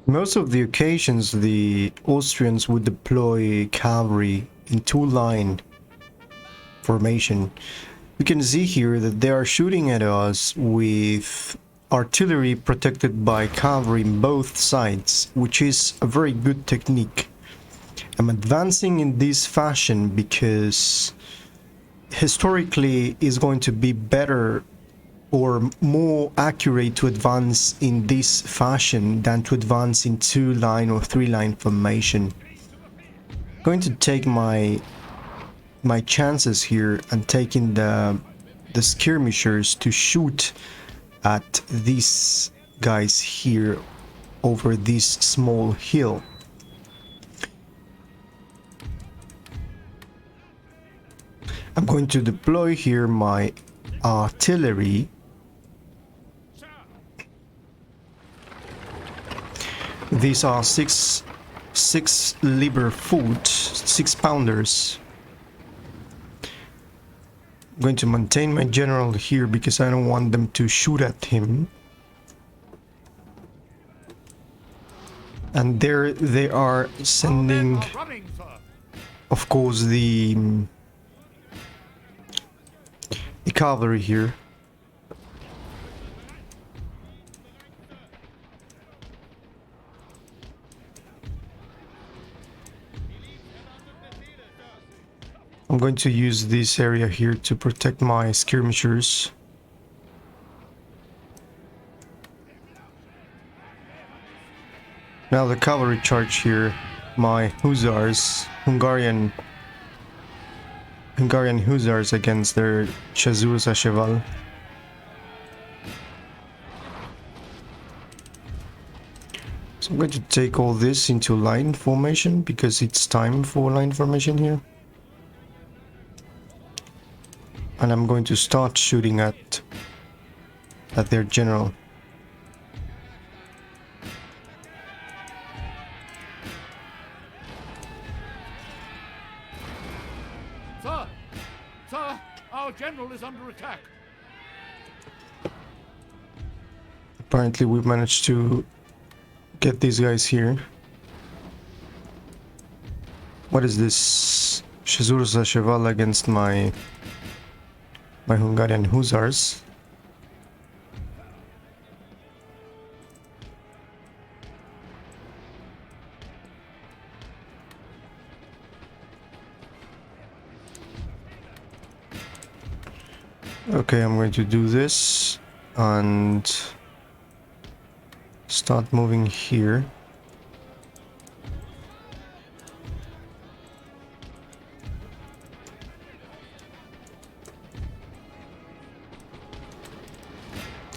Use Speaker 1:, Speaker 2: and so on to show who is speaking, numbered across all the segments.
Speaker 1: Most of the occasions, the Austrians would deploy cavalry in two-line formation. You can see here that they are shooting at us with artillery protected by cavalry on both sides, which is a very good technique. I'm advancing in this fashion because historically it's going to be better or more accurate to advance in this fashion than to advance in two-line or three-line formation. I'm going to take my chances here and taking the skirmishers to shoot at these guys here over this small hill. I'm going to deploy here my artillery. These are six liber foot, 6-pounders. I'm going to maintain my general here because I don't want them to shoot at him. And there they are sending, of course, the cavalry here. I'm going to use this area here to protect my skirmishers. Now the cavalry charge here, my hussars, Hungarian hussars against their chasseurs à cheval. So I'm going to take all this into line formation because it's time for line formation here. And I'm going to start shooting at their general.
Speaker 2: Sir, our general is under attack.
Speaker 1: Apparently we've managed to get these guys here. What is this? Chasseurs à cheval against my Hungarian hussars. Okay, I'm going to do this and start moving here.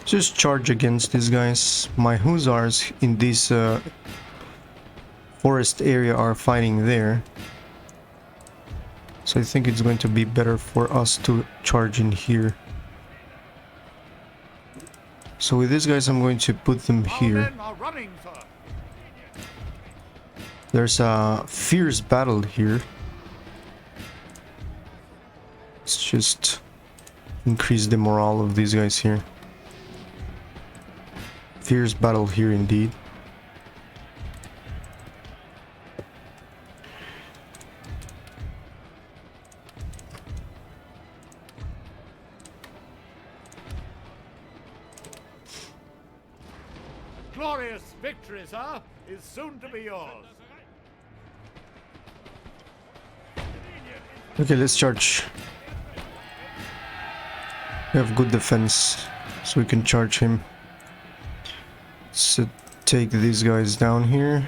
Speaker 1: Just charge against these guys. My hussars in this forest area are fighting there. So I think it's going to be better for us to charge in here. So with these guys I'm going to put them here. There's a fierce battle here. Let's just increase the morale of these guys here. Fierce battle here indeed.
Speaker 2: Glorious victory, sir, is soon to be yours.
Speaker 1: Okay, let's charge. We have good defense, so we can charge him. So take these guys down here.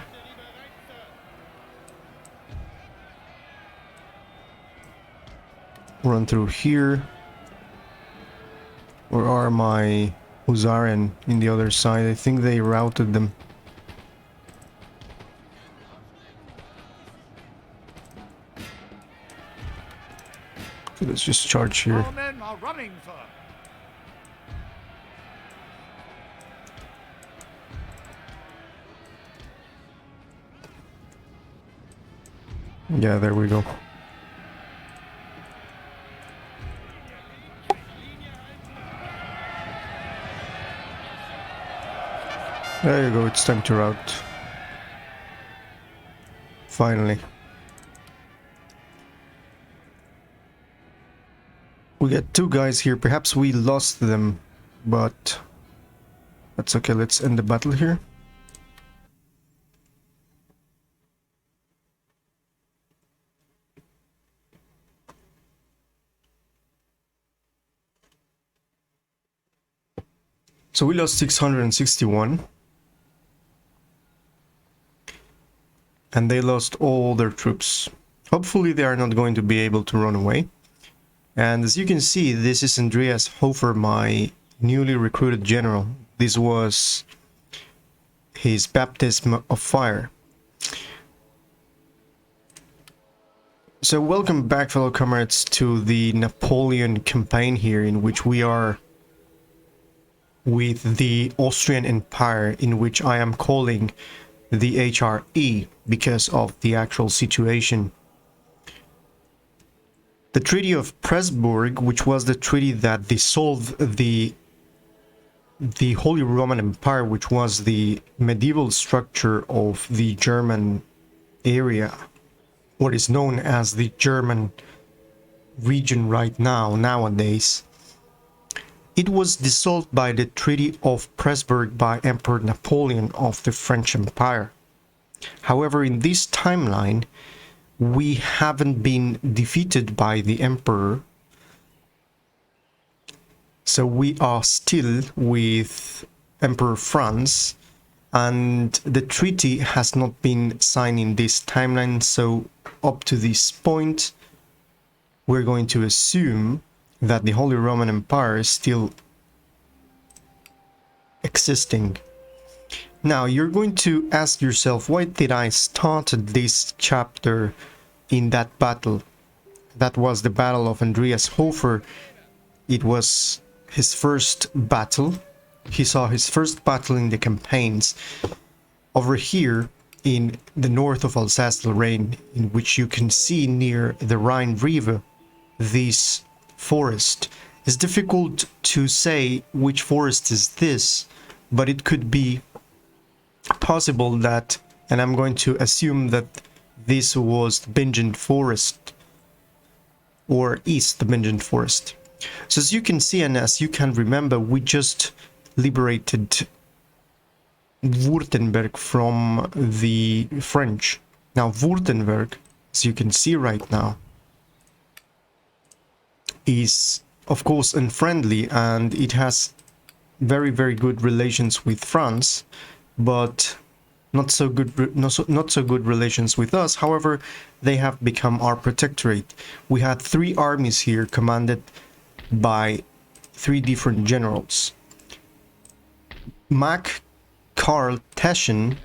Speaker 1: Run through here. Where are my Hungarian in the other side? I think they routed them. Okay, let's just charge here.
Speaker 2: Our men are running, sir.
Speaker 1: Yeah, there we go. There you go, it's time to rout. Finally. We got two guys here. Perhaps we lost them, but that's okay. Let's end the battle here. So we lost 661. And they lost all their troops. Hopefully they are not going to be able to run away. And as you can see, this is Andreas Hofer, my newly recruited general. This was his baptism of fire. So welcome back, fellow comrades, to the Napoleon campaign here, in which we are with the Austrian Empire, in which I am calling the HRE because of the actual situation. The Treaty of Pressburg, which was the treaty that dissolved the Holy Roman Empire, which was the medieval structure of the German area, what is known as the German region right now, nowadays. It was dissolved by the Treaty of Pressburg by Emperor Napoleon of the French Empire. However, in this timeline, we haven't been defeated by the Emperor. So we are still with Emperor Franz, and the treaty has not been signed in this timeline. So up to this point, we're going to assume that the Holy Roman Empire is still existing. Now, you're going to ask yourself, why did I start this chapter in that battle? That was the Battle of Andreas Hofer. It was his first battle. He saw his first battle in the campaigns. Over here, in the north of Alsace-Lorraine, in which you can see near the Rhine River, this forest. It's difficult to say which forest is this, but it could be possible that, and I'm going to assume that this was the Bingen Forest, or is the Bingen Forest. So as you can see, and as you can remember, we just liberated Württemberg from the French. Now Württemberg, as you can see right now, is of course unfriendly, and it has very good relations with France, but not so good relations with us. However, they have become our protectorate. We had 3 armies here commanded by 3 different generals: Mack, Karl Teschen,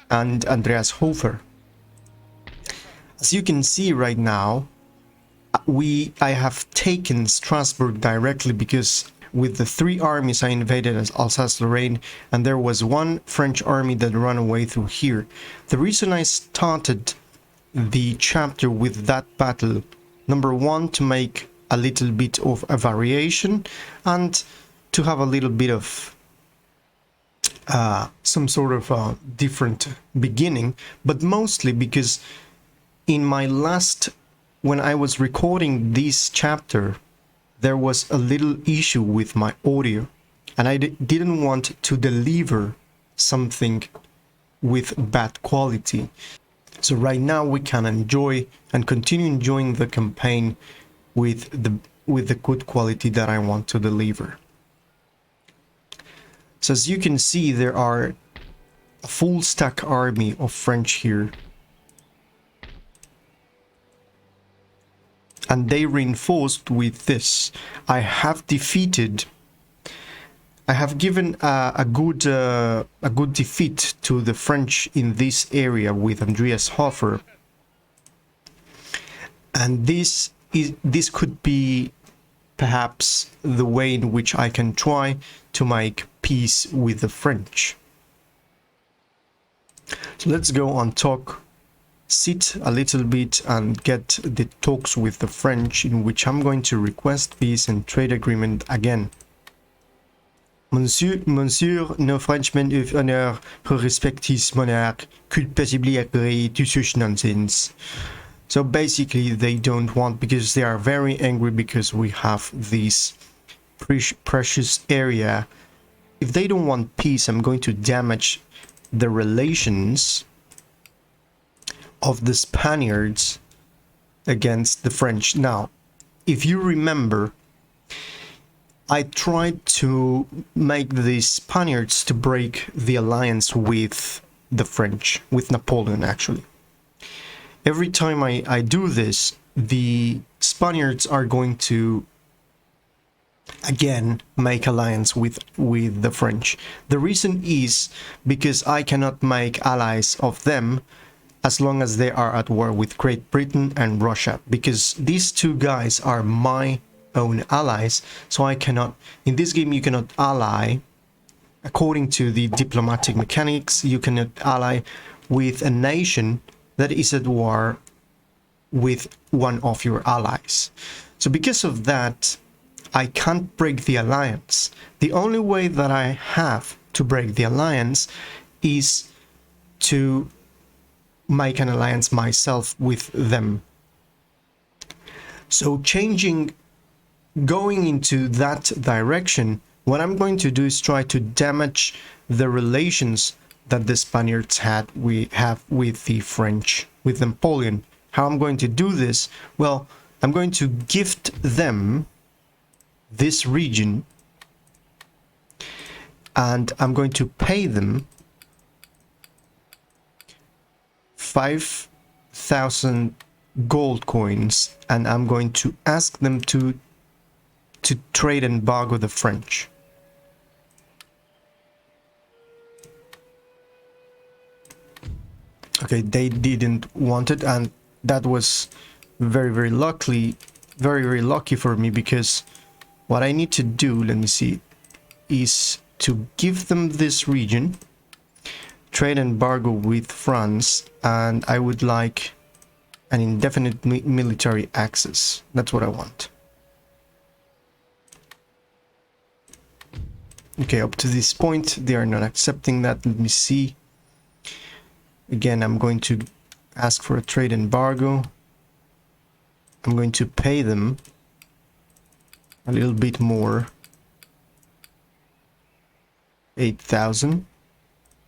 Speaker 1: and Andreas Hofer. As you can see right now, I have taken Strasbourg directly because with the 3 armies I invaded Alsace-Lorraine, and there was 1 French army that ran away through here. The reason I started the chapter with that battle, number 1, to make a little bit of a variation and to have a little bit of some sort of different beginning, but mostly because in my last, when I was recording this chapter, there was a little issue with my audio, and I didn't want to deliver something with bad quality. So right now we can enjoy and continue enjoying the campaign with the good quality that I want to deliver. So as you can see, there are a full stack army of French here, and they reinforced with this. I have given a good defeat to the French in this area with Andreas Hofer, and this could be perhaps the way in which I can try to make peace with the French. So let's go and sit a little bit and get the talks with the French, in which I'm going to request peace and trade agreement again. Monsieur, no Frenchman of honor who respect his monarch could possibly agree to such nonsense. So basically they don't want, because they are very angry because we have this precious area. If they don't want peace, I'm going to damage the relations of the Spaniards against the French. Now, if you remember, I tried to make the Spaniards to break the alliance with the French, with Napoleon actually. Every time I do this, the Spaniards are going to again make alliance with the French. The reason is because I cannot make allies of them as long as they are at war with Great Britain and Russia, because these two guys are my own allies. So I cannot, in this game you cannot ally, according to the diplomatic mechanics, you cannot ally with a nation that is at war with one of your allies. So because of that, I can't break the alliance. The only way that I have to break the alliance is to make an alliance myself with them. So going into that direction, what I'm going to do is try to damage the relations that the Spaniards have with the French, with Napoleon. How I'm going to do this? Well, I'm going to gift them this region, and I'm going to pay them 5,000 gold coins, and I'm going to ask them to trade embargo the French. Okay, they didn't want it, and that was very lucky for me, because what I need to do, let me see, is to give them this region, trade embargo with France, and I would like an indefinite military access. That's what I want. Okay, up to this point they are not accepting that. Let me see. Again, I'm going to ask for a trade embargo. I'm going to pay them a little bit more, 8,000.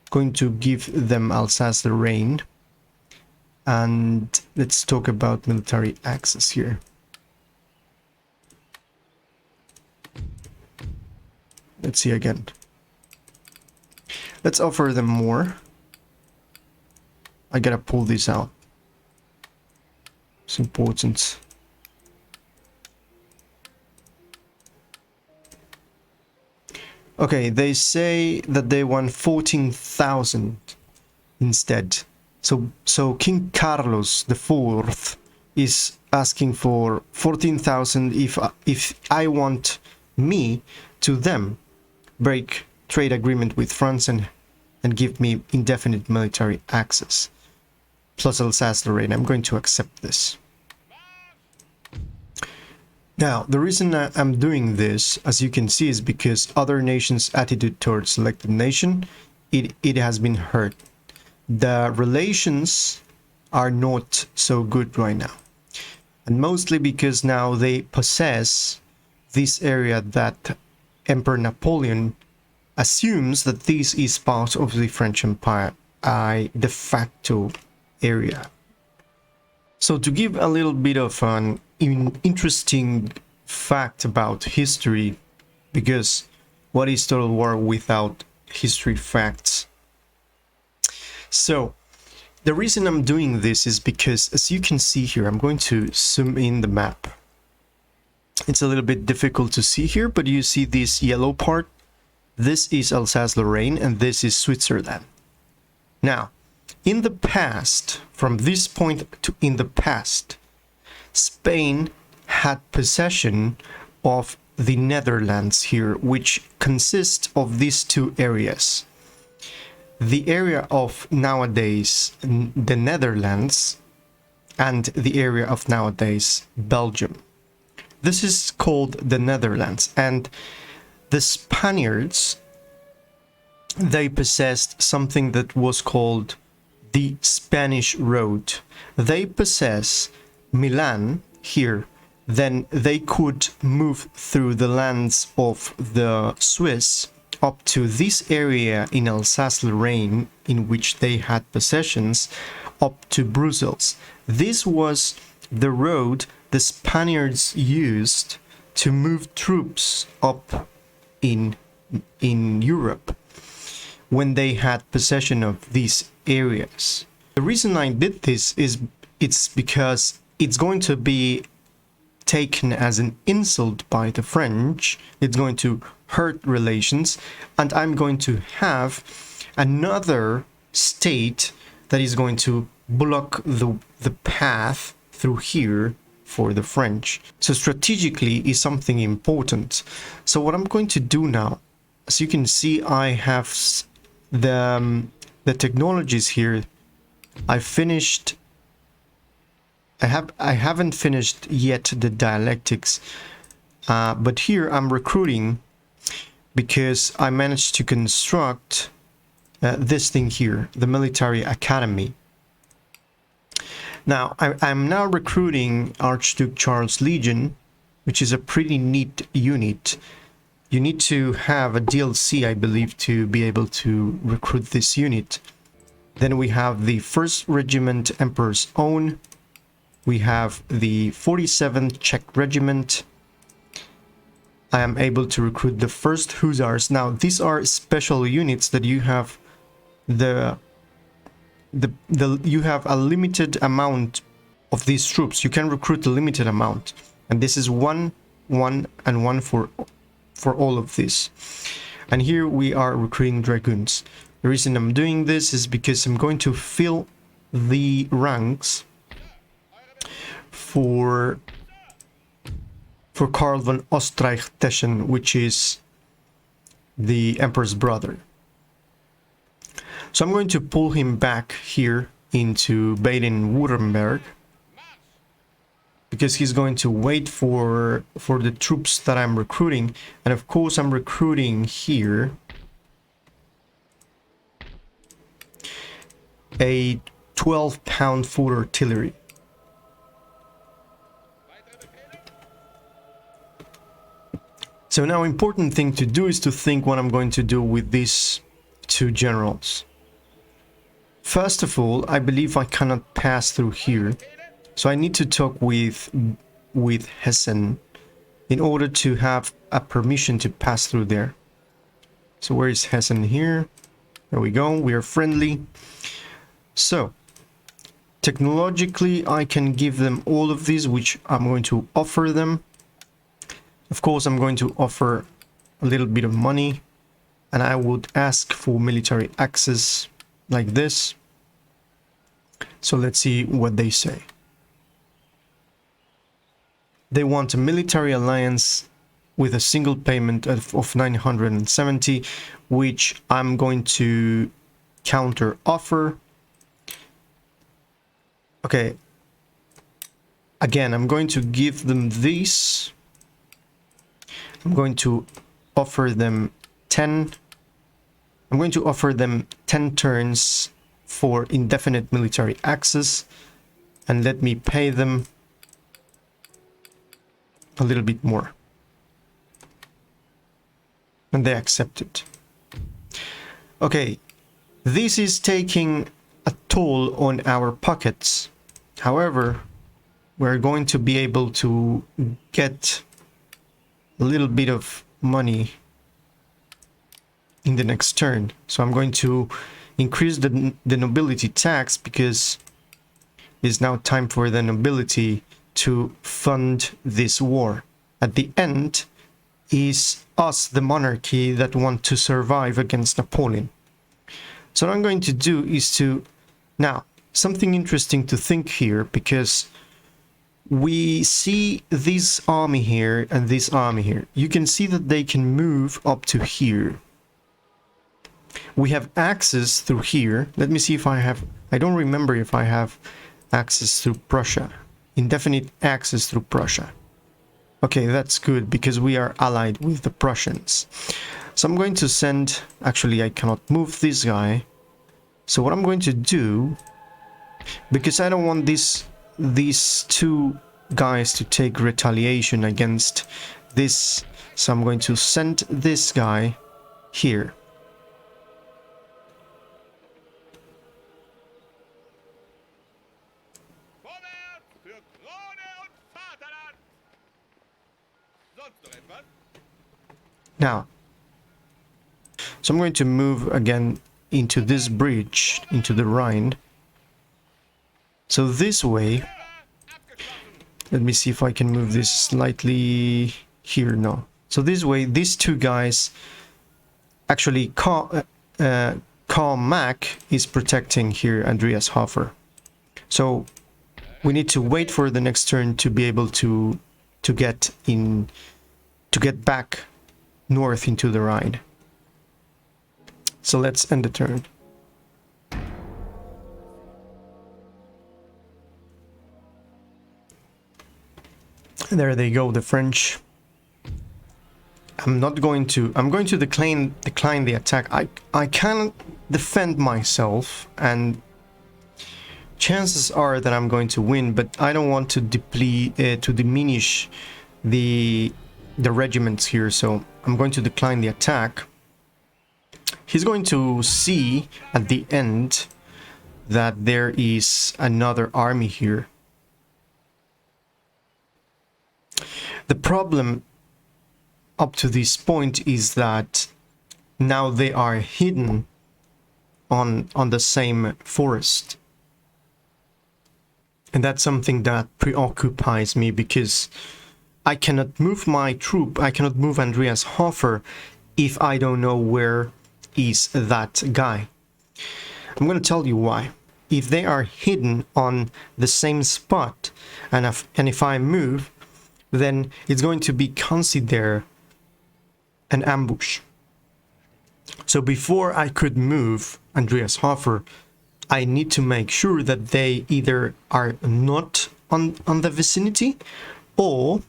Speaker 1: Going to give them Alsace-Lorraine, and let's talk about military access here. Let's see again. Let's offer them more. I gotta pull this out. It's important. Okay, they say that they want 14,000 instead. So King Carlos IV is asking for 14,000 if I want me to them break trade agreement with France and give me indefinite military access plus Alsace-Lorraine. I'm going to accept this. Now, the reason I'm doing this, as you can see, is because other nations' attitude towards selected nation, it has been hurt. The relations are not so good right now. And mostly because now they possess this area that Emperor Napoleon assumes that this is part of the French Empire, a de facto area. So to give a little bit of an interesting fact about history, because what is Total War without history facts? So the reason I'm doing this is because, as you can see here, I'm going to zoom in the map. It's a little bit difficult to see here, but you see this yellow part? This is Alsace-Lorraine and this is Switzerland. Now, in the past, from this point to in the past, Spain had possession of the Netherlands here, which consists of these two areas. The area of nowadays the Netherlands and the area of nowadays Belgium. This is called the Netherlands, and the Spaniards, they possessed something that was called the Spanish Road. They possess Milan here, then they could move through the lands of the Swiss up to this area in Alsace-Lorraine, in which they had possessions, up to Brussels. This was the road the Spaniards used to move troops up in Europe when they had possession of these areas. The reason I did this is it's because it's going to be taken as an insult by the French. It's going to hurt relations, and I'm going to have another state that is going to block the path through here for the French. So strategically is something important. So what I'm going to do now, as you can see, I have the technologies here. I haven't finished yet the dialectics, but here I'm recruiting because I managed to construct this thing here, the military academy. Now I'm now recruiting Archduke Charles Legion, which is a pretty neat unit. You need to have a DLC, I believe, to be able to recruit this unit. Then we have the 1st Regiment Emperor's Own. We have the 47th Czech Regiment. I am able to recruit the 1st Hussars. Now, these are special units that you have you have a limited amount of these troops. You can recruit a limited amount, and this is one and one for all of this. And here we are recruiting dragoons. The reason I'm doing this is because I'm going to fill the ranks for Karl von Oestreich-Teschen, which is the Emperor's brother. So I'm going to pull him back here into Baden-Württemberg, because he's going to wait for the troops that I'm recruiting. And of course I'm recruiting here a 12-pound foot artillery. So now important thing to do is to think what I'm going to do with these two generals. First of all, I believe I cannot pass through here. So I need to talk with Hessen in order to have a permission to pass through there. So where is Hessen here? There we go. We are friendly. So technologically, I can give them all of these, which I'm going to offer them. Of course, I'm going to offer a little bit of money, and I would ask for military access like this. So let's see what they say. They want a military alliance with a single payment of 970, which I'm going to counter offer. Okay. Again, I'm going to give them this. I'm going to offer them 10. I'm going to offer them 10 turns for indefinite military access, and let me pay them a little bit more. And they accepted. Okay, this is taking a toll on our pockets. However, we're going to be able to get a little bit of money in the next turn. So I'm going to increase the nobility tax, because it's now time for the nobility to fund this war. At the end is us, the monarchy, that want to survive against Napoleon. So what I'm going to do is to... Now, something interesting to think here, because we see this army here and this army here. You can see that they can move up to here. We have access through here. Let me see if I have... I don't remember if I have access through Prussia. Indefinite access through Prussia. Okay, that's good, because we are allied with the Prussians. So I'm going to send... Actually, I cannot move this guy. So what I'm going to do... Because I don't want these two guys to take retaliation against this. So I'm going to send this guy here. Now, so I'm going to move again into this bridge, into the Rhine. So this way, let me see if I can move this slightly here. No. So this way, these two guys, actually, Karl Mack is protecting here Andreas Hofer. So we need to wait for the next turn to be able to get back north into the Rhine. So let's end the turn. There they go, the French. I'm going to decline the attack. I can defend myself, and chances are that I'm going to win, but I don't want to diminish the regiments here, so I'm going to decline the attack. He's going to see at the end that there is another army here. The problem up to this point is that now they are hidden on the same forest. And that's something that preoccupies me, because I cannot move my troop, I cannot move Andreas Hofer if I don't know where is that guy. I'm going to tell you why. If they are hidden on the same spot, and if I move, then it's going to be considered an ambush. So before I could move Andreas Hofer, I need to make sure that they either are not on the vicinity, or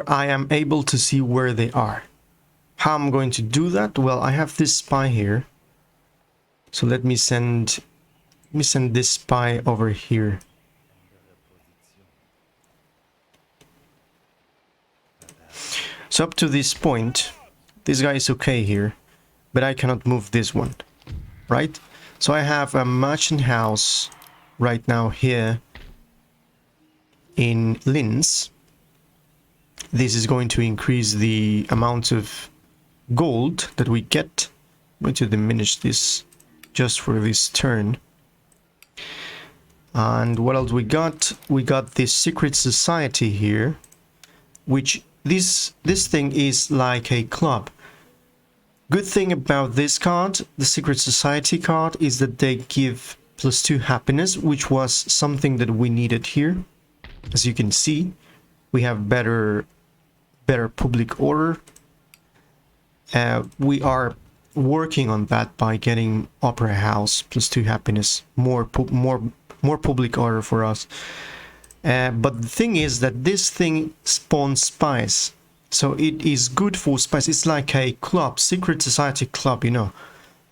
Speaker 1: I am able to see where they are. How I'm going to do that? Well, I have this spy here. So let me send this spy over here. So up to this point, this guy is okay here, but I cannot move this one, right? So I have a merchant house right now here in Linz. This is going to increase the amount of gold that we get. I'm going to diminish this just for this turn. And what else we got? We got this secret society here, which this thing is like a club. Good thing about this card, the secret society card, is that they give +2 happiness, which was something that we needed here. As you can see, we have better public order. We are working on that by getting Opera House +2 happiness, more public order for us. But the thing is that this thing spawns spies, so it is good for spies. It's like a club, secret society club, you know.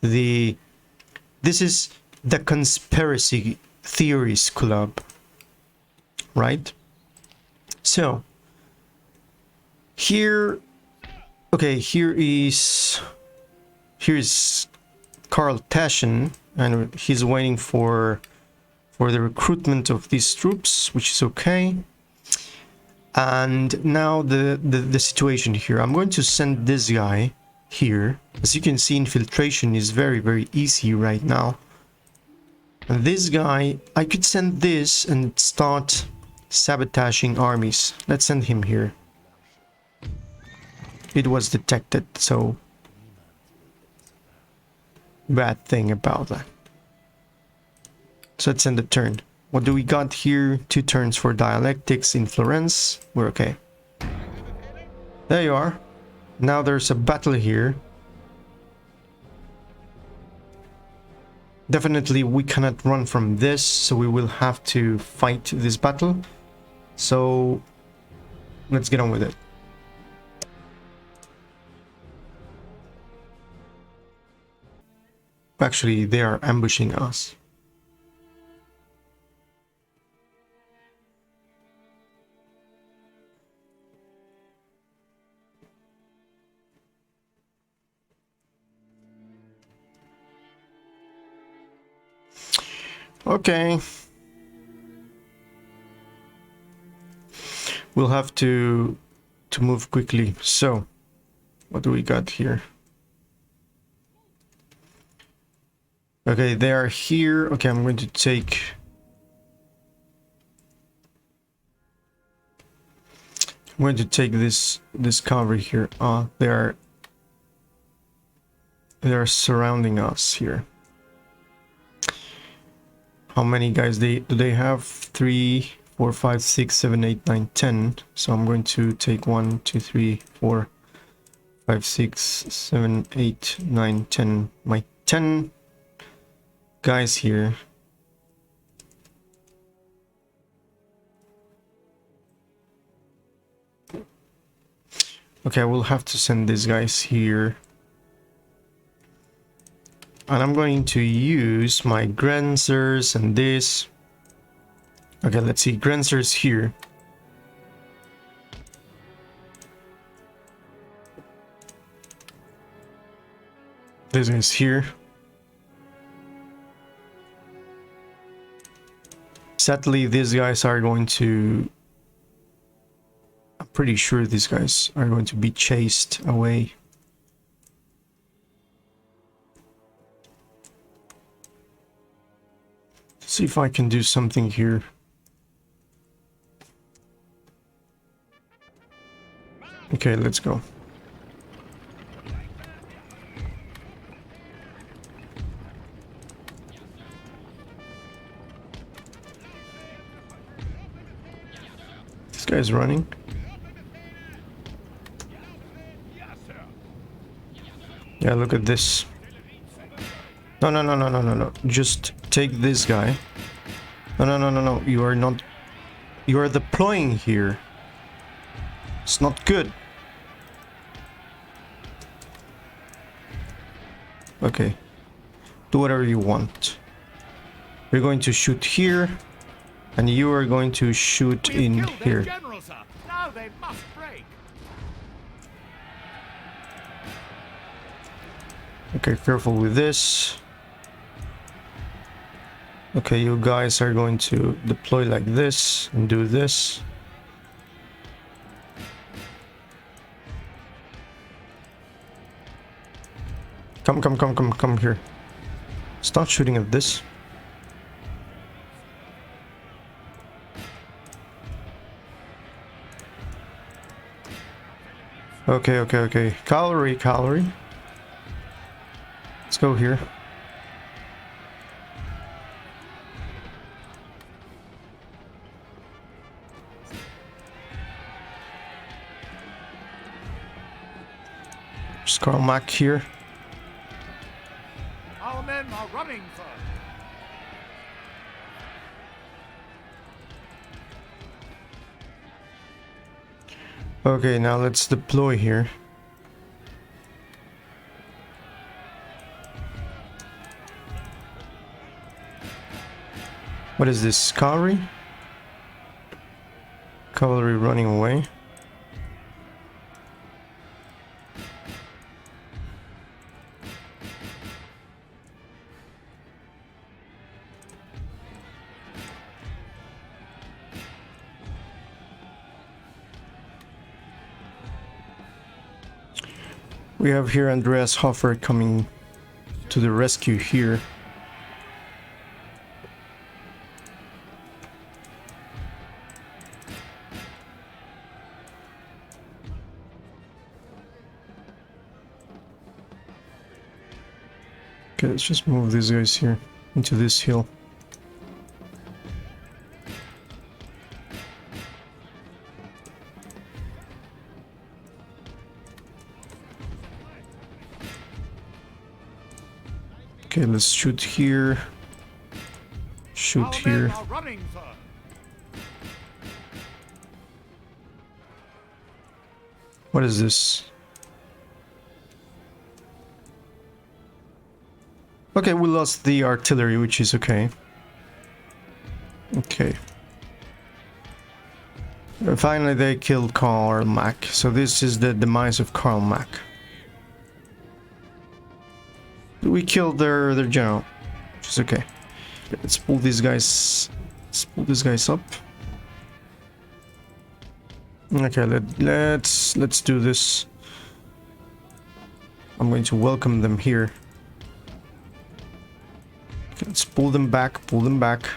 Speaker 1: This is the conspiracy theories club, right? So here, okay, here is Karl Taschen, and he's waiting for the recruitment of these troops, which is okay. And now the situation here. I'm going to send this guy here. As you can see, infiltration is very easy right now. And this guy, I could send this and start sabotaging armies. Let's send him here. It was detected, so bad thing about that. So let's end the turn. What do we got here? 2 turns for dialectics in Florence. We're okay. There you are. Now there's a battle here. Definitely we cannot run from this, so we will have to fight this battle. So let's get on with it. Actually, they are ambushing us. Okay. We'll have to move quickly. So, what do we got here? Okay, they are here. Okay, I'm going to take... I'm going to take this cavalry here. They are surrounding us here. How many guys do they have? 3, 4, 5, 6, 7, 8, 9, 10. So I'm going to take 1, 2, 3, 4, 5, 6, 7, 8, 9, 10. My 10 guys here. Okay, I will have to send these guys here. And I'm going to use my Grenzers and this. Okay, let's see. Grenzers here. This guy's here. Sadly, these guys are going to... I'm pretty sure these guys are going to be chased away. See if I can do something here. Okay, let's go. This guy's running. Yeah, look at this. No. Just take this guy. No. You are not... You are deploying here. It's not good. Okay. Do whatever you want. You're going to shoot here. And you are going to shoot in here.
Speaker 2: General, sir. Now they must break.
Speaker 1: Okay, careful with this. Okay, you guys are going to deploy like this and do this. Come here. Start shooting at this. Okay. Cavalry. Let's go here. Scarmac here.
Speaker 2: Our men are running, sir.
Speaker 1: Okay, now let's deploy here. What is this? Cavalry? Cavalry running away. We have here Andreas Hofer coming to the rescue here. Okay, let's just move these guys here into this hill. Okay, let's shoot here. Shoot here.
Speaker 2: Our men are running, sir.
Speaker 1: What is this? Okay, we lost the artillery, which is okay. Okay. Finally, they killed Karl Mack. So this is the demise of Karl Mack. We killed their general, which is okay. Let's pull these guys. Let's pull these guys up. Okay, let's do this. I'm going to welcome them here. Okay, let's pull them back. Pull them back.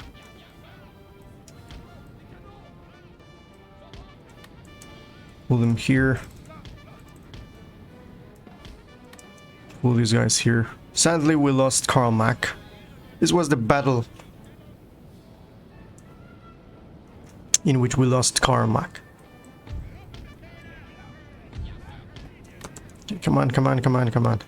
Speaker 1: Pull them here. Pull these guys here. Sadly, we lost Karl Mack. This was the battle in which we lost Karl Mack. Okay, come on, come on, come on, come on.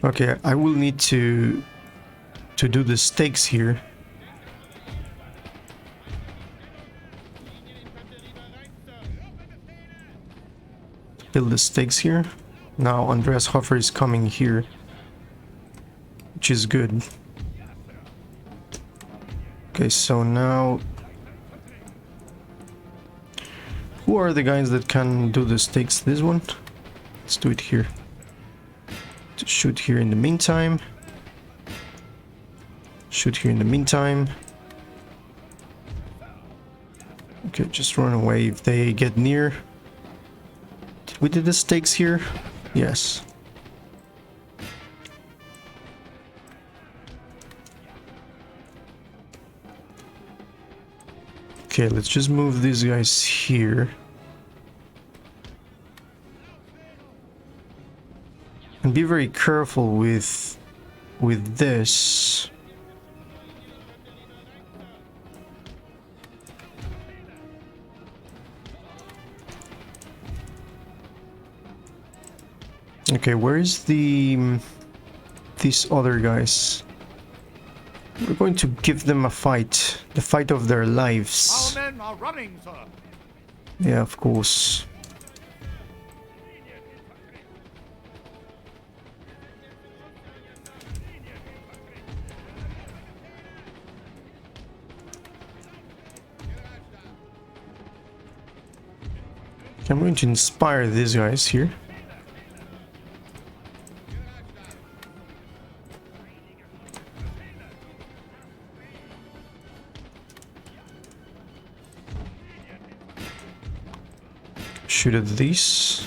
Speaker 1: Okay, I will need to do the stakes here. Build the stakes here. Now Andreas Hofer is coming here, which is good. Okay, so now who are the guys that can do the stakes? This one? Let's do it here. To shoot here in the meantime. Shoot here in the meantime. Okay, just run away if they get near. We did the stakes here? Yes. Okay, let's just move these guys here. And be very careful with this. Okay, where is these other guys? We're going to give them a fight. The fight of their lives.
Speaker 2: Our men are running, sir.
Speaker 1: Yeah, of course. I'm going to inspire these guys here. Shoot at these.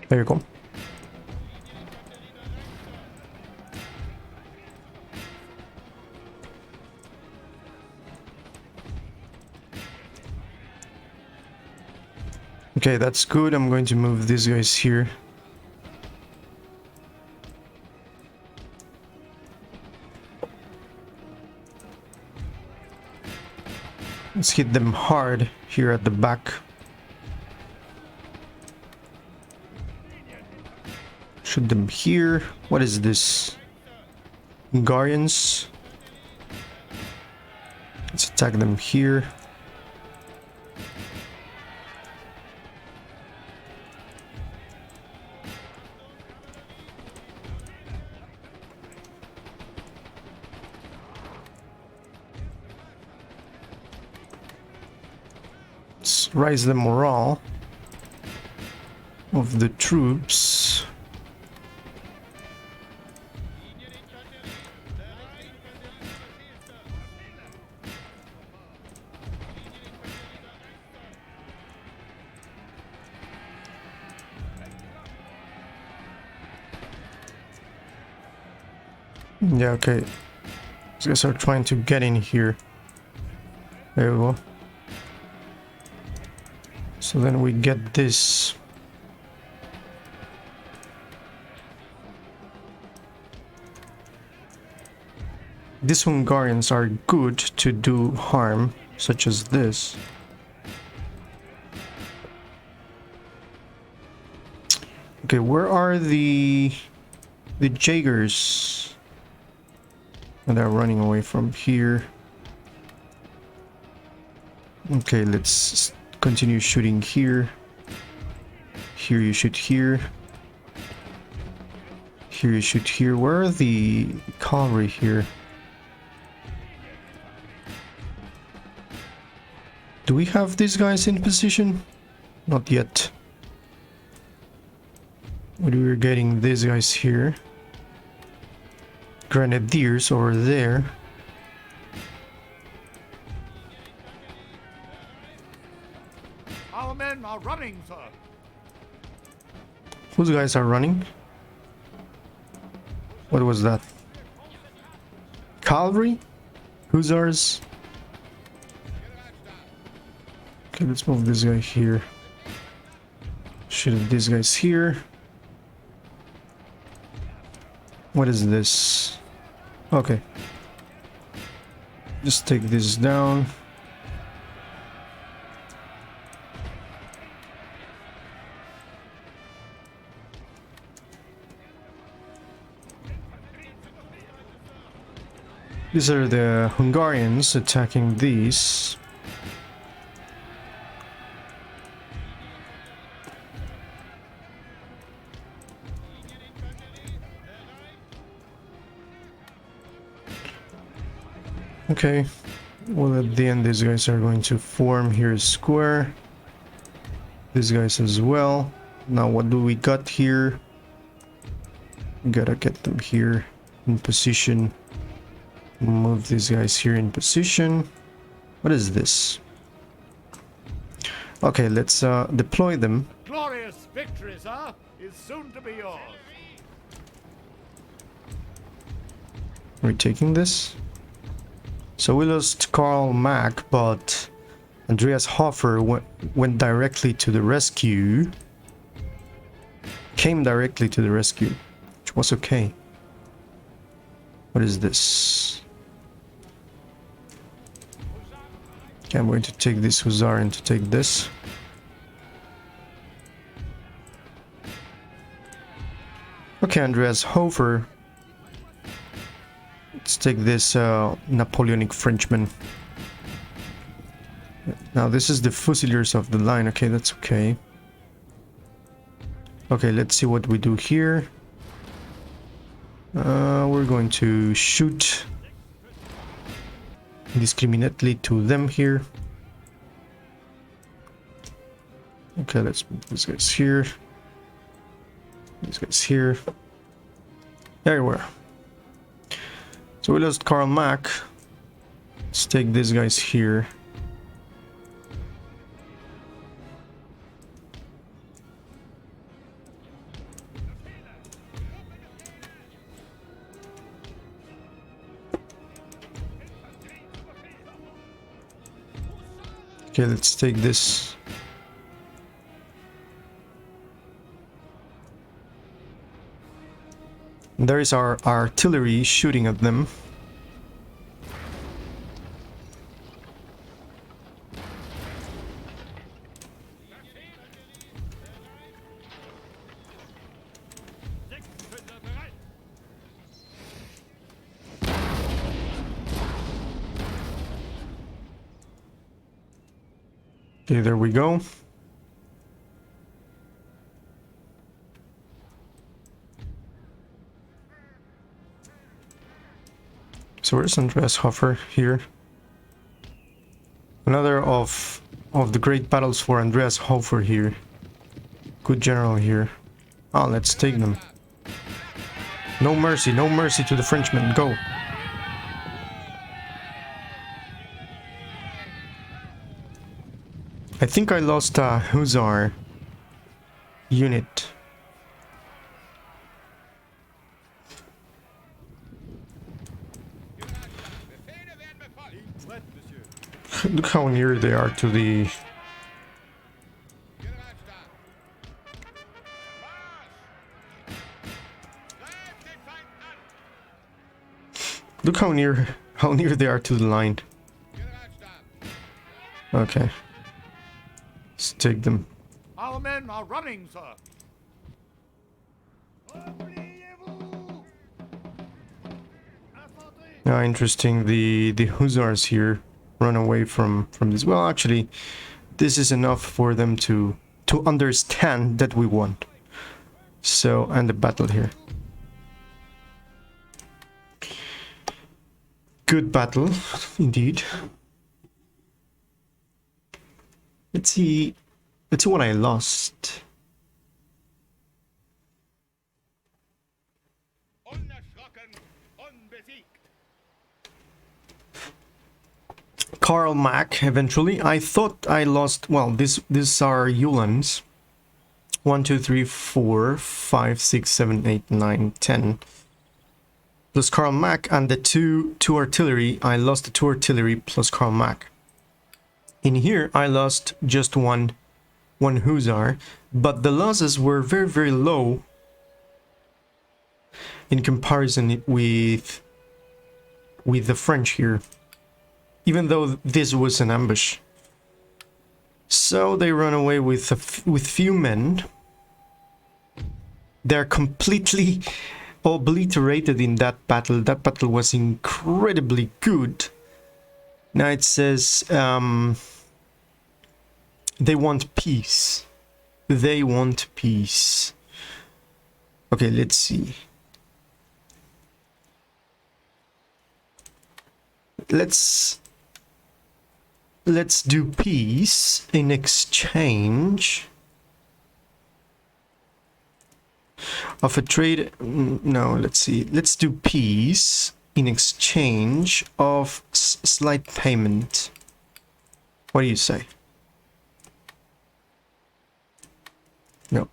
Speaker 1: There you go. Okay, that's good. I'm going to move these guys here. Let's hit them hard here at the back. Shoot them here. What is this? Hungarians. Let's attack them here. Let's raise the morale of the troops. Yeah, okay. These guys are trying to get in here. There we go. So then we get this. These Hungarians are good to do harm, such as this. Okay, where are the Jaegers? And they're running away from here. Okay, let's continue shooting here. Here you shoot here. Here you shoot here. Where are the cavalry here? Do we have these guys in position? Not yet. But we're getting these guys here. Grenadiers over there.
Speaker 2: Our men are running, sir.
Speaker 1: Whose guys are running? What was that? Cavalry? Hussars? Okay, let's move this guy here. Shoot these guys here. What is this? Okay. Just take this down. These are the Hungarians attacking these. Okay, well at the end these guys are going to form here a square. These guys as well. Now what do we got here? We gotta get them here in position. Move these guys here in position. What is this? Okay, let's deploy them.
Speaker 2: Glorious victory, sir, is soon to be yours.
Speaker 1: We're taking this. So we lost Karl Mack, but Andreas Hofer went directly to the rescue. Came directly to the rescue, which was okay. What is this? Okay, I'm going to take this Hussarian to take this. Okay, Andreas Hofer. Let's take this Napoleonic Frenchman. Now this is the Fusiliers of the line. Okay, that's okay. Okay, let's see what we do here. We're going to shoot indiscriminately to them here. Okay, let's move these guys here. These guys here. There we are. So we lost Karl Mack. Let's take these guys here. Okay, let's take this. There is our artillery shooting at them. Okay, there we go. So where's Andreas Hofer here? Another of the great battles for Andreas Hofer here. Good general here. Ah, let's take them. No mercy to the Frenchmen. Go. I think I lost a Hussar unit. Look how near they are to the... Look how near they are to the line. Okay. Let's take them.
Speaker 2: Our men are running, sir.
Speaker 1: Interesting. The hussars here run away from this. Well, actually, this is enough for them to understand that we won. So, end the battle here. Good battle, indeed. Let's see what I lost. Karl Mack, eventually. I thought I lost... Well, these are Uhlans. 1, 2, 3, 4, 5, 6, 7, 8, 9, 10. Plus Karl Mack, and the two artillery. I lost the 2 artillery plus Karl Mack. In here, I lost just one hussar, but the losses were very, very low in comparison with the French here, even though this was an ambush. So they run away with few men. They're completely obliterated in that battle. That battle was incredibly good. Now it says they want peace. They want peace. Okay, let's see. Let's do peace in exchange of a trade. No, let's see. Let's do peace in exchange of slight payment. What do you say? No.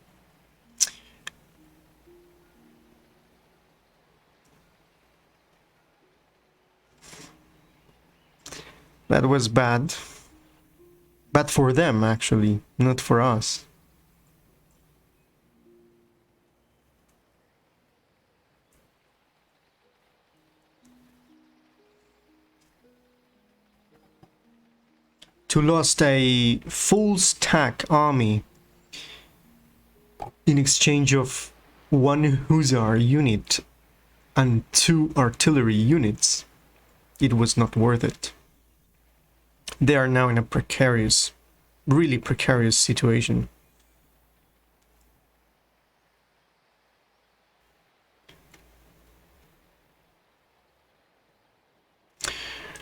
Speaker 1: That was bad. Bad for them, actually, not for us. To lost a full stack army in exchange of 1 hussar unit and 2 artillery units. It was not worth it. They are now in a precarious, really precarious situation.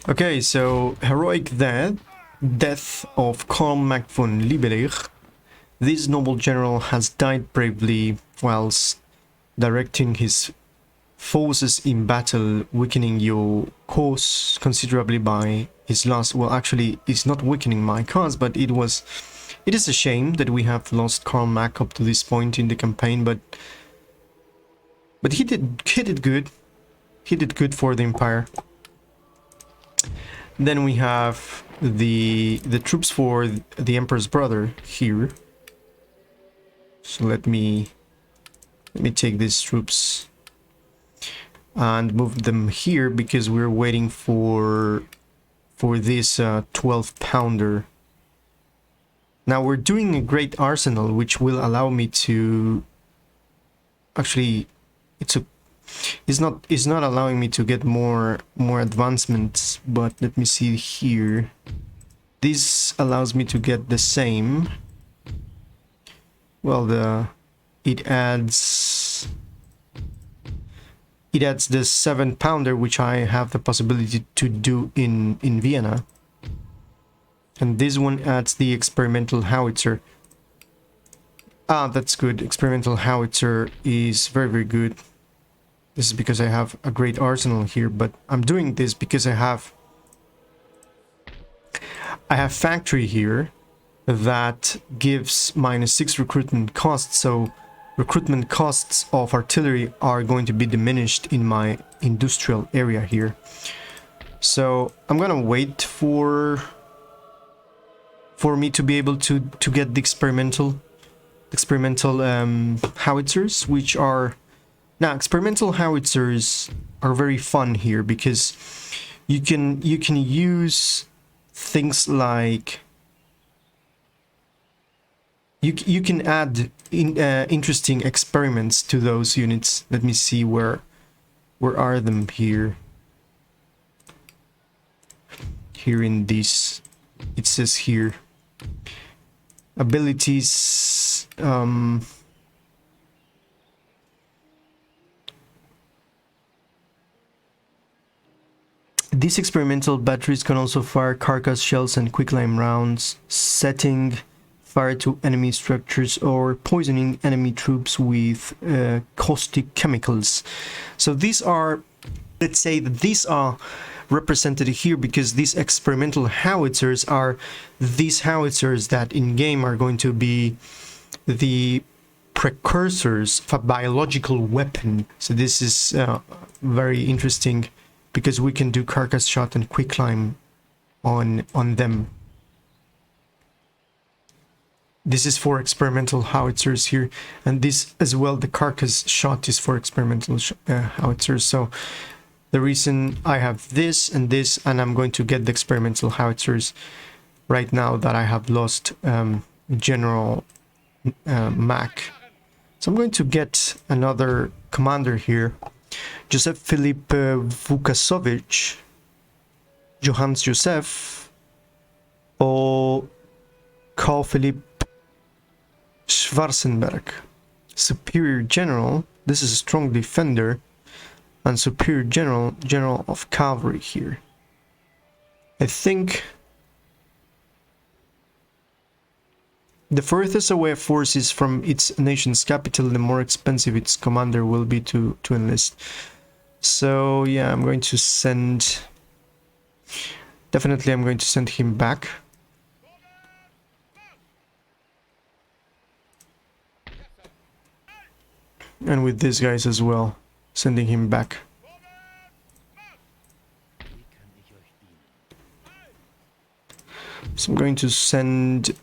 Speaker 1: Okay, so heroic death of Karl Mack von Lieberich. This noble general has died bravely whilst directing his forces in battle, weakening your cause considerably by his loss. Well, actually, it's not weakening my cause, but it is a shame that we have lost Karl Mack up to this point in the campaign, but he did good. He did good for the Empire. Then we have the troops for the Emperor's brother here. So let me take these troops and move them here because we're waiting for this 12-pounder. Now we're doing a great arsenal, which will allow me to actually it's not allowing me to get more advancements, but let me see here. This allows me to get the same. Well, it adds the 7-pounder, which I have the possibility to do in Vienna. And this one adds the experimental howitzer. Ah, that's good. Experimental howitzer is very, very good. This is because I have a great arsenal here, but I'm doing this because I have factory here that gives -6 recruitment costs, so recruitment costs of artillery are going to be diminished in my industrial area here. So I'm gonna wait for for me to be able to get the experimental howitzers, which are now experimental howitzers are very fun here because you can use things like you can add interesting experiments to those units. Let me see where are them here. Here in this, it says here abilities. These experimental batteries can also fire carcass shells and quicklime rounds, setting fire to enemy structures or poisoning enemy troops with caustic chemicals. So these are, let's say that these are represented here because these experimental howitzers are these howitzers that in game are going to be the precursors of a biological weapon. So this is very interesting because we can do carcass shot and quicklime on them. This is for experimental howitzers here, and this as well, the carcass shot is for experimental howitzers. So the reason I have this, and I'm going to get the experimental howitzers right now that I have lost General Mac. So I'm going to get another commander here. Joseph Philip Vukasovich, Johannes Joseph, or Carl Philipp Schwarzenberg. Superior General, this is a strong defender, and Superior General of Cavalry here. I think the furthest away a force is from its nation's capital, the more expensive its commander will be to enlist. So yeah, I'm going to send... Definitely I'm going to send him back. And with these guys as well, sending him back. So I'm going to send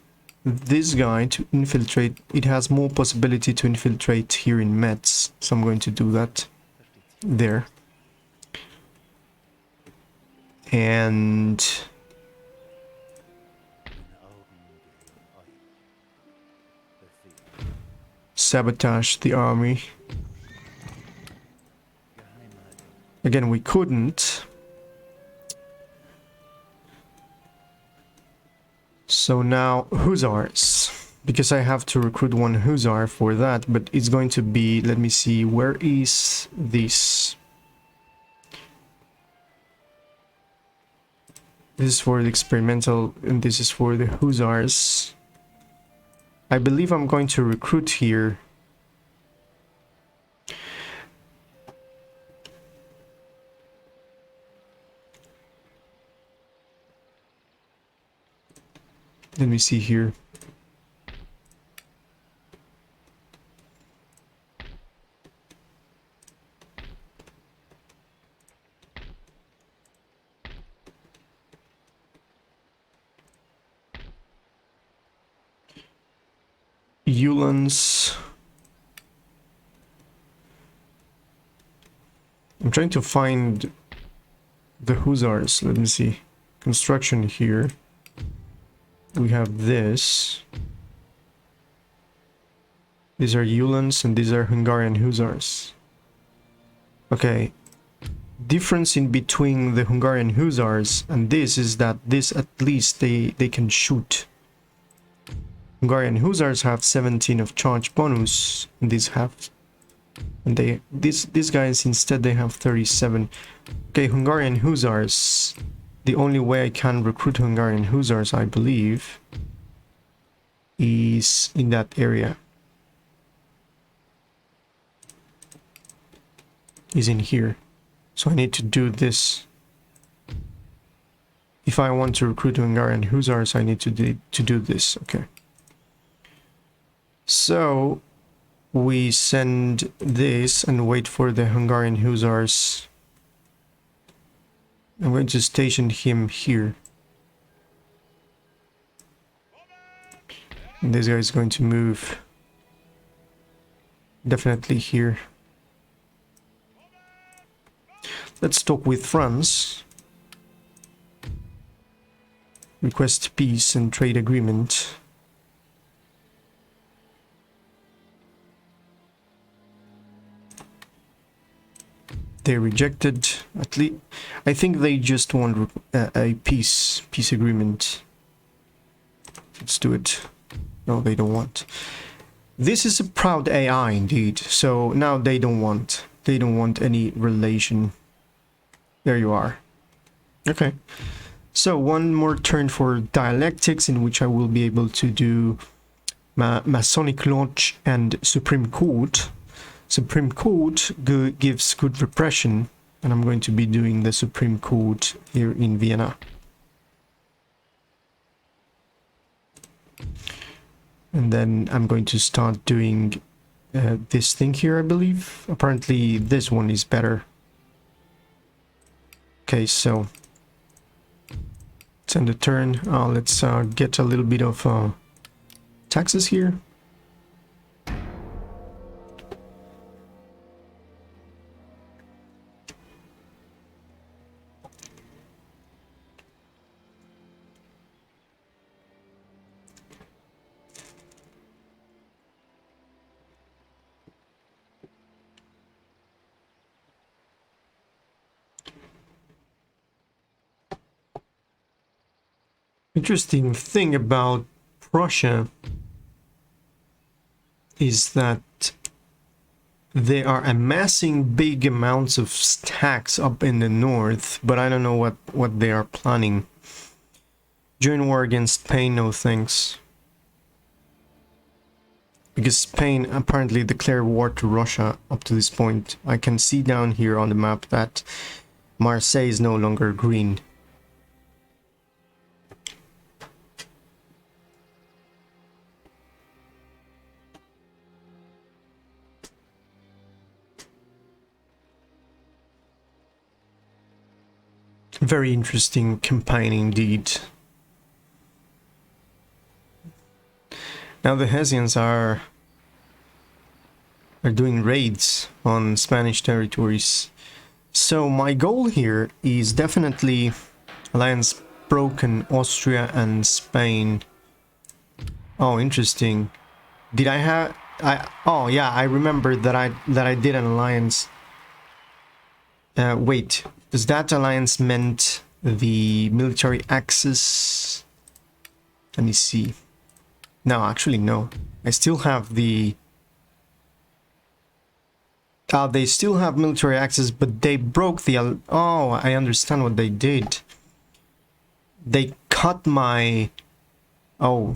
Speaker 1: this guy to infiltrate. It has more possibility to infiltrate here in Metz, so I'm going to do that there. And sabotage the army. Again, we couldn't. So now Hussars, because I have to recruit one Hussar for that, but it's going to be, let me see, where is this? This is for the experimental, and this is for the Hussars. I believe I'm going to recruit here. Let me see here. Uhlans. I'm trying to find the Hussars. Let me see. Construction here. We have this. These are Uhlans and these are Hungarian Hussars. Okay. Difference in between the Hungarian Hussars and this is that this at least they can shoot. Hungarian Hussars have 17 of charge bonus, and these have, and these guys instead they have 37. Okay, Hungarian Hussars. The only way I can recruit Hungarian Hussars, I believe, is in that area. Is in here. So I need to do this. If I want to recruit Hungarian Hussars, I need to do this. Okay. So we send this and wait for the Hungarian Hussars. I'm going to station him here. And this guy is going to move definitely here. Let's talk with France. Request peace and trade agreement. They rejected. At least, I think they just want a peace agreement. Let's do it. No, they don't want. This is a proud AI indeed. So now they don't want. They don't want any relation. There you are. Okay. So one more turn for dialectics, in which I will be able to do Masonic Lodge and Supreme Court. Supreme Court gives good repression, and I'm going to be doing the Supreme Court here in Vienna. And then I'm going to start doing this thing here, I believe. Apparently this one is better. Okay, so let's end the turn. Let's get a little bit of taxes here. Interesting thing about Prussia is that they are amassing big amounts of stacks up in the north, but I don't know what they are planning. Join war against Spain, no thanks. Because Spain apparently declared war to Russia up to this point. I can see down here on the map that Marseille is no longer green. Very interesting campaign indeed. Now the Hessians are doing raids on Spanish territories. So my goal here is definitely alliance broken, Austria and Spain. Oh, interesting. Did I have oh yeah, I remember that I did an alliance. Wait, does that alliance meant the military axis? Let me see. No, actually no. I still have the... they still have military access, but they broke the... Oh, I understand what they did. They cut my... Oh,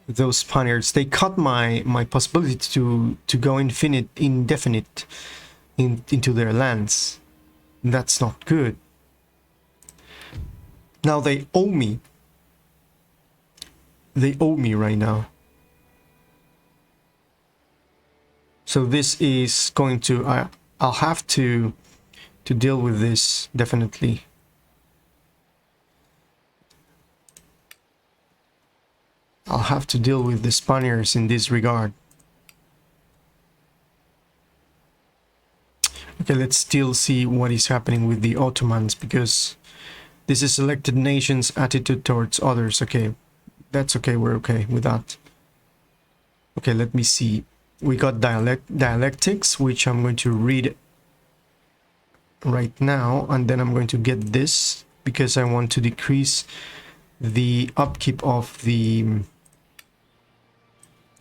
Speaker 1: those Spaniards. They cut my possibility to go indefinite into their lands. That's not good. Now they owe me. They owe me right now. So this is going to... I'll have to deal with this, definitely. I'll have to deal with the Spaniards in this regard. Okay, let's still see what is happening with the Ottomans, because this is selected nations' attitude towards others. Okay, that's okay, we're okay with that. Okay, let me see. We got dialectics, which I'm going to read right now, and then I'm going to get this, because I want to decrease the upkeep of the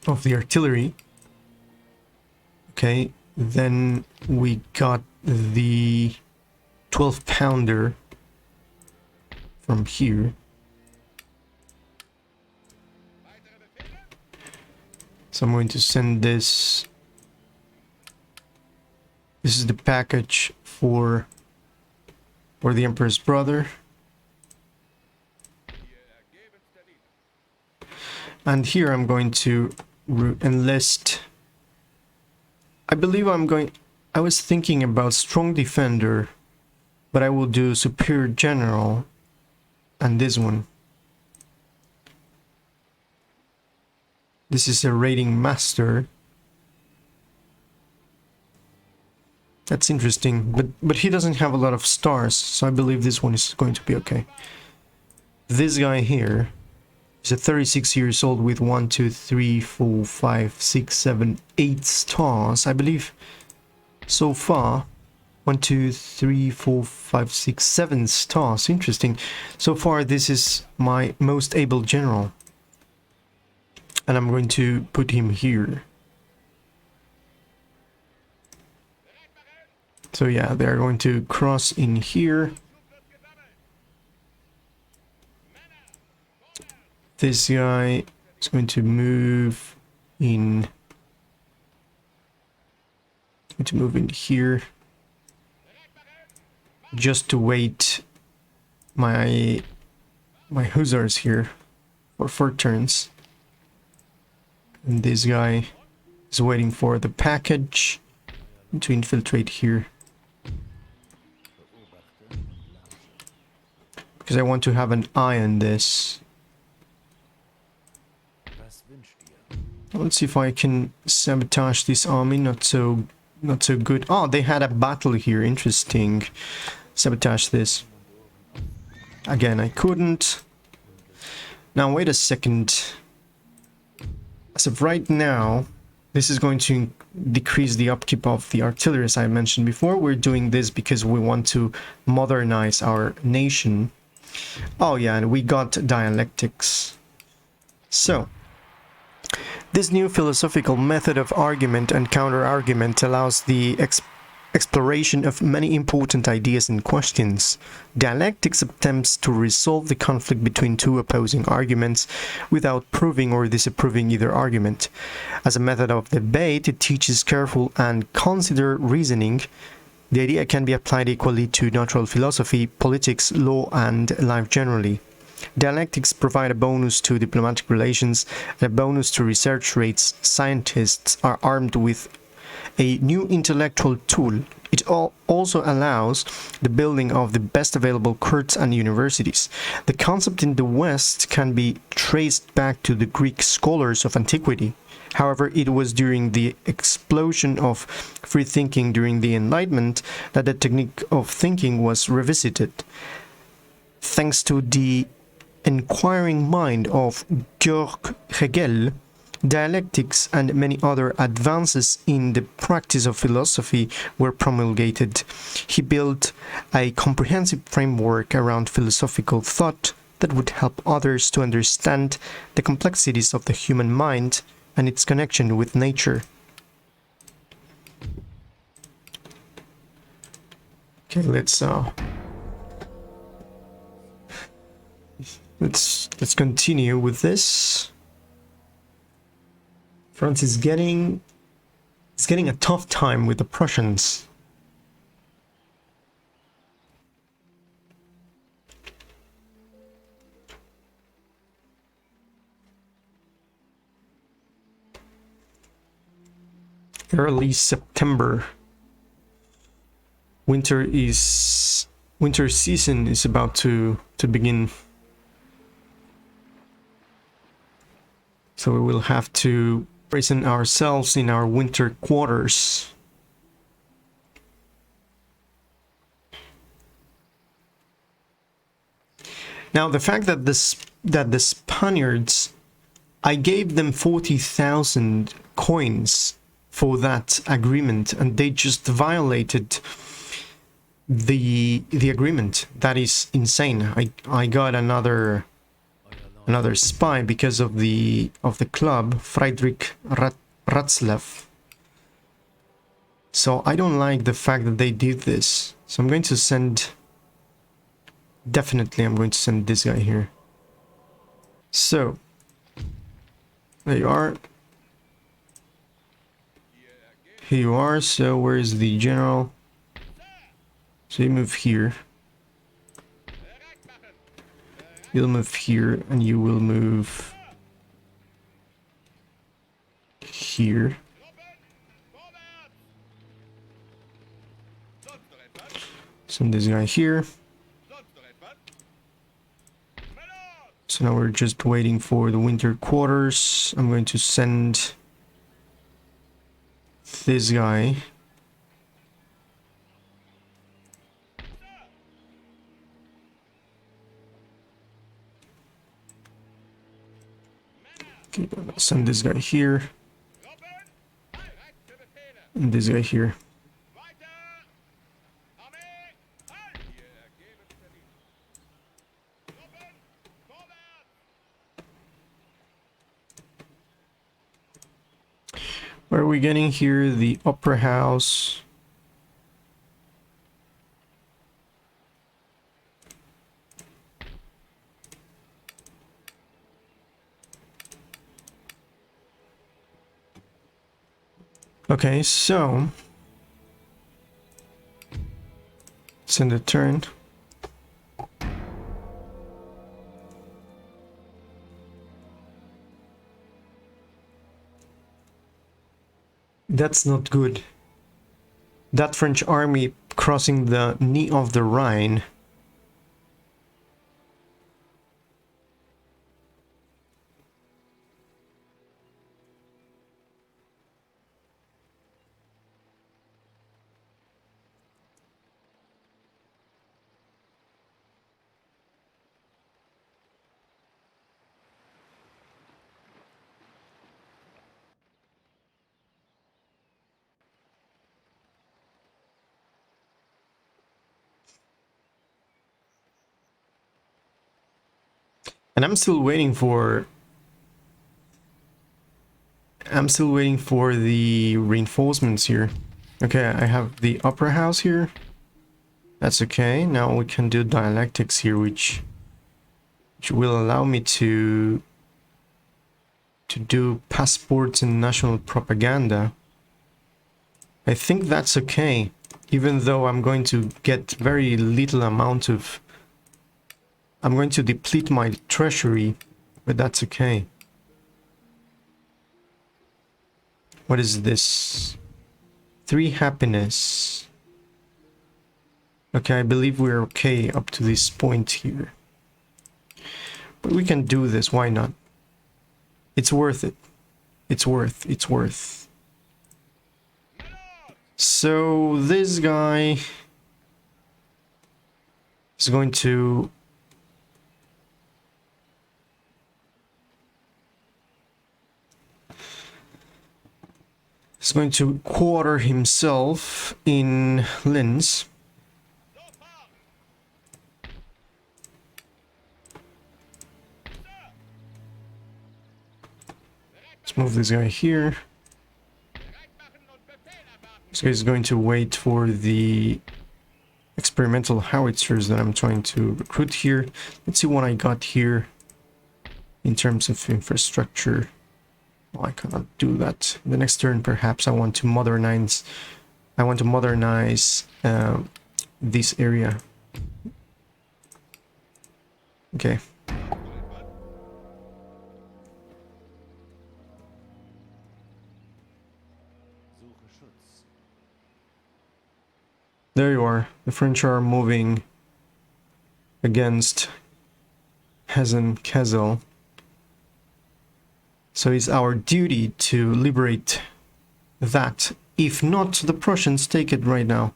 Speaker 1: artillery. Okay, then we got the 12-pounder from here. So I'm going to send this. This is the package for the Emperor's brother. And here I'm going to enlist. I believe I was thinking about strong defender, but I will do superior general and this one. This is a raiding master. That's interesting, but he doesn't have a lot of stars, so I believe this one is going to be okay. This guy here is a 36 years old with 1, 2, 3, 4, 5, 6, 7, 8 stars, I believe. So far, 1, 2, 3, 4, 5, 6, 7 stars. Interesting. So far, this is my most able general. And I'm going to put him here. So yeah, they're going to cross in here. This guy is going to move in. Going to move in here. Just to wait my hussars here for 4 turns. And this guy is waiting for the package to infiltrate here. Because I want to have an eye on this. Let's see if I can sabotage this army. Not so good. Oh, they had a battle here. Interesting. Sabotage this. Again, I couldn't. Now, wait a second. As of right now, this is going to decrease the upkeep of the artillery, as I mentioned before. We're doing this because we want to modernize our nation. Oh yeah, and we got dialectics. So, this new philosophical method of argument and counter-argument allows the exploration of many important ideas and questions. Dialectics attempts to resolve the conflict between 2 opposing arguments without proving or disapproving either argument. As a method of debate, it teaches careful and considered reasoning. The idea can be applied equally to natural philosophy, politics, law, and life generally. Dialectics provide a bonus to diplomatic relations and a bonus to research rates. Scientists are armed with a new intellectual tool. It also allows the building of the best available courts and universities. The concept in the West can be traced back to the Greek scholars of antiquity. However, it was during the explosion of free thinking during the Enlightenment that the technique of thinking was revisited. Thanks to the inquiring mind of Georg Hegel, dialectics and many other advances in the practice of philosophy were promulgated. He built a comprehensive framework around philosophical thought that would help others to understand the complexities of the human mind and its connection with nature. Okay, let's continue with this. France is getting a tough time with the Prussians. Early September. Winter season is about to begin. So we will have to prison ourselves in our winter quarters. Now, the fact that the Spaniards, I gave them 40,000 coins for that agreement, and they just violated the agreement. That is insane. I got another spy because of the club, Friedrich Ratzlaff. So I don't like the fact that they did this. So I'm going to send, definitely I'm going to send this guy here. So there you are. Here you are. So where is the general? So you move here. You'll move here, and you will move here. Send this guy here. So now we're just waiting for the winter quarters. I'm going to send this guy. Okay, I'll send this guy here. And this guy here. Where are we getting here? The Opera House. Okay, so it's in the turn. That's not good. That French army crossing the knee of the Rhine. And I'm still waiting for the reinforcements here. Okay, I have the Opera House here. That's okay. Now we can do dialectics here, which will allow me to do passports and national propaganda. I think that's okay, even though I'm going to get very little amount of... I'm going to deplete my treasury, but that's okay. What is this? 3 happiness. Okay, I believe we're okay up to this point here. But we can do this, why not? It's worth it. It's worth. So this guy is going to... quarter himself in Linz. Let's move this guy here. This guy is going to wait for the experimental howitzers that I'm trying to recruit here. Let's see what I got here in terms of infrastructure. Oh, I cannot do that. The next turn, perhaps I want to modernize. This area. Okay. There you are. The French are moving against Hessen-Kassel. So it's our duty to liberate that. If not, the Prussians take it right now.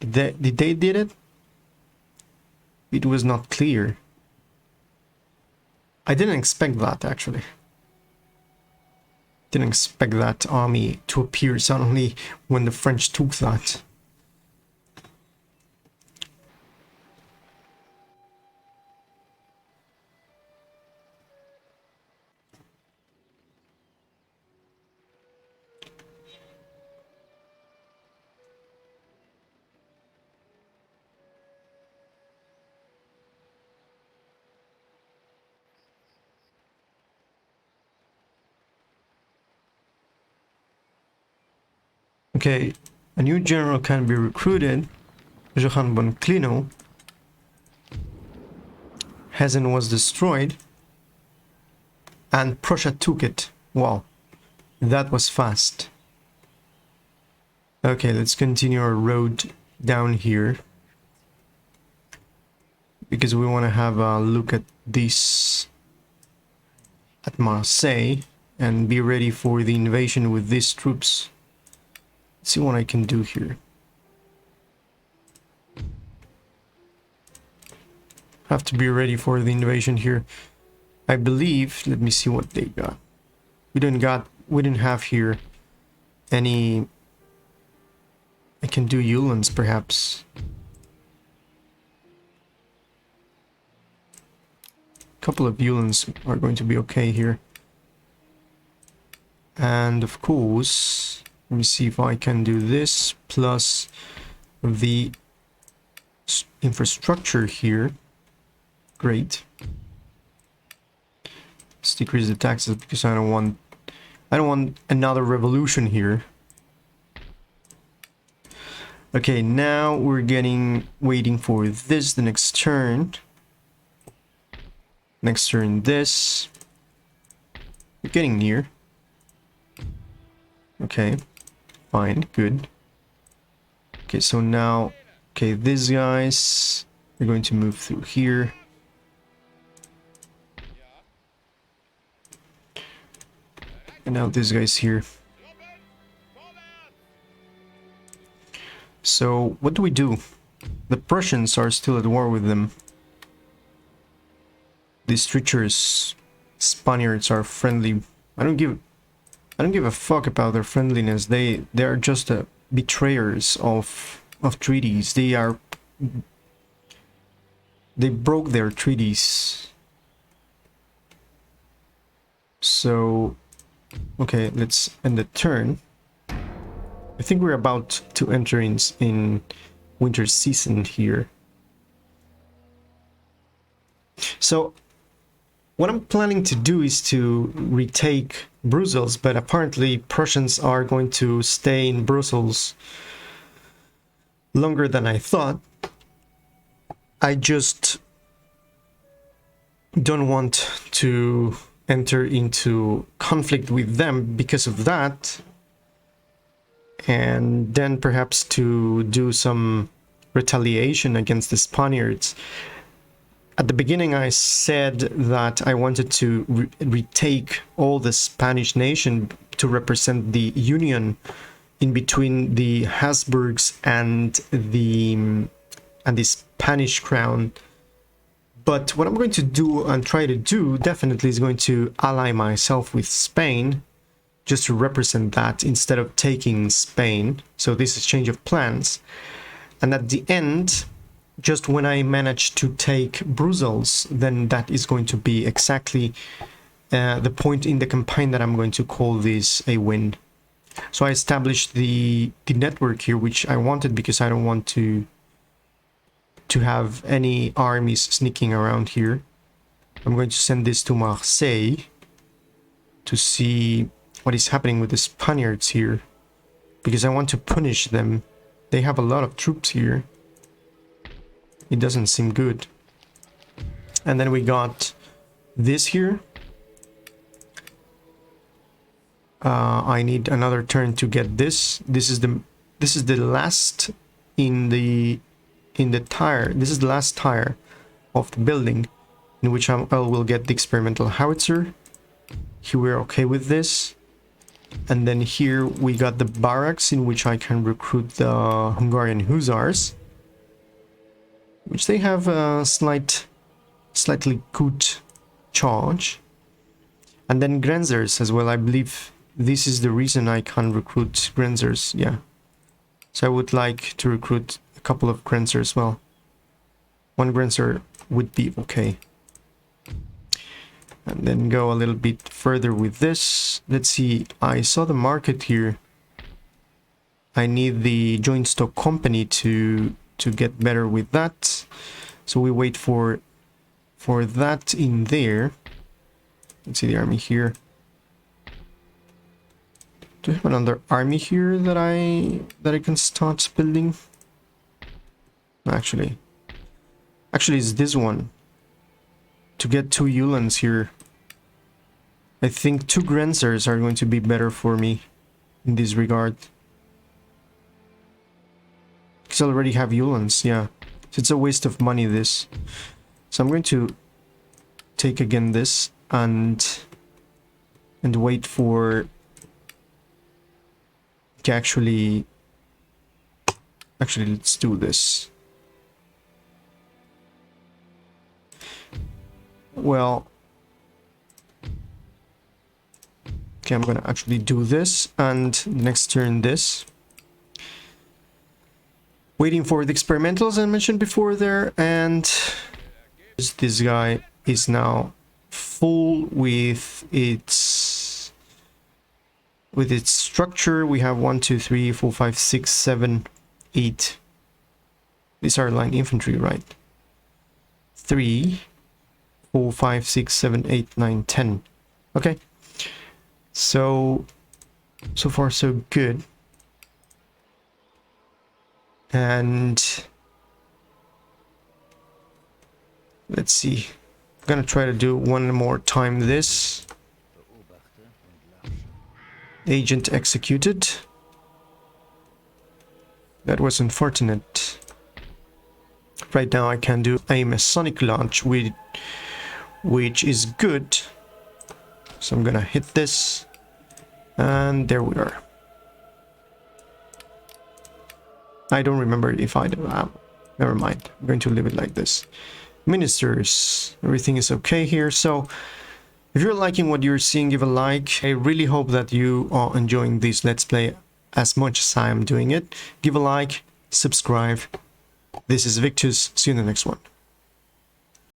Speaker 1: Did they did it? It was not clear. I didn't expect that, actually. Didn't expect that army to appear suddenly when the French took that. Okay, a new general can be recruited. Johann von Klinow. Hessen was destroyed. And Prussia took it. Wow, that was fast. Okay, let's continue our road down here. because we want to have a look at this at Marseille and be ready for the invasion with these troops. Let's see what I can do here. Have to be ready for the invasion here. I believe, let me see what they got. We didn't have here any. I can do Uhlans perhaps. A couple of Uhlans are going to be okay here. And of course, let me see if I can do this plus the infrastructure here. Great. Let's decrease the taxes because I don't want another revolution here. Okay, now we're waiting for this the next turn. Next turn this. We're getting near. Okay, fine, good. Okay, so now, okay, these guys are going to move through here. And now these guys here. So, what do we do? The Prussians are still at war with them. These treacherous Spaniards are friendly. I don't give a fuck about their friendliness. They are just betrayers of treaties. They broke their treaties. So, okay, let's end the turn. I think we're about to enter in winter season here. So, what I'm planning to do is to retake Brussels, but apparently Prussians are going to stay in Brussels longer than I thought. I just don't want to enter into conflict with them because of that, and then perhaps to do some retaliation against the Spaniards. At the beginning I said that I wanted to retake all the Spanish nation to represent the union in between the Habsburgs and the Spanish crown. But what I'm going to do and try to do definitely is going to ally myself with Spain, just to represent that instead of taking Spain. So this is change of plans. And at the end, just when I manage to take Brussels, then that is going to be exactly the point in the campaign that I'm going to call this a win. So I established the network here, which I wanted because I don't want to have any armies sneaking around here. I'm going to send this to Marseille to see what is happening with the Spaniards here, because I want to punish them. They have a lot of troops here. It doesn't seem good. And then we got this here. I need another turn to get this. This is the last in the tire. This is the last tire of the building in which I will get the experimental howitzer. Here we're okay with this. And then here we got the barracks in which I can recruit the Hungarian hussars, which they have a slightly good charge. And then Grenzers as well. I believe this is the reason I can recruit Grenzers. Yeah. So I would like to recruit a couple of Grenzers as well. One Grenzer would be okay. And then go a little bit further with this. Let's see. I saw the market here. I need the joint stock company to get better with that. So we wait for that in there. Let's see the army here. Do I have another army here that I can start building? Actually it's this one. To get 2 Uhlans here. I think 2 Grenzers are going to be better for me in this regard. Because I already have Uhlans, yeah. So it's a waste of money, this. So I'm going to take again this and wait for to actually let's do this. Well, okay, I'm gonna actually do this, and next turn this. Waiting for the experimentals I mentioned before there, and this guy is now full with its structure. We have 1, 2, 3, 4, 5, 6, 7, 8. These are line infantry, right? 3, 4, 5, 6, 7, 8, 9, 10. Okay. So far so good. And let's see. I'm gonna try to do one more time this. Agent executed. That was unfortunate. Right now I can do aim a sonic launch, which is good. So I'm gonna hit this. And there we are. I don't remember if I do. Never mind. I'm going to leave it like this. Ministers. Everything is okay here. So if you're liking what you're seeing, give a like. I really hope that you are enjoying this Let's Play as much as I am doing it. Give a like. Subscribe. This is Victus. See you in the next one.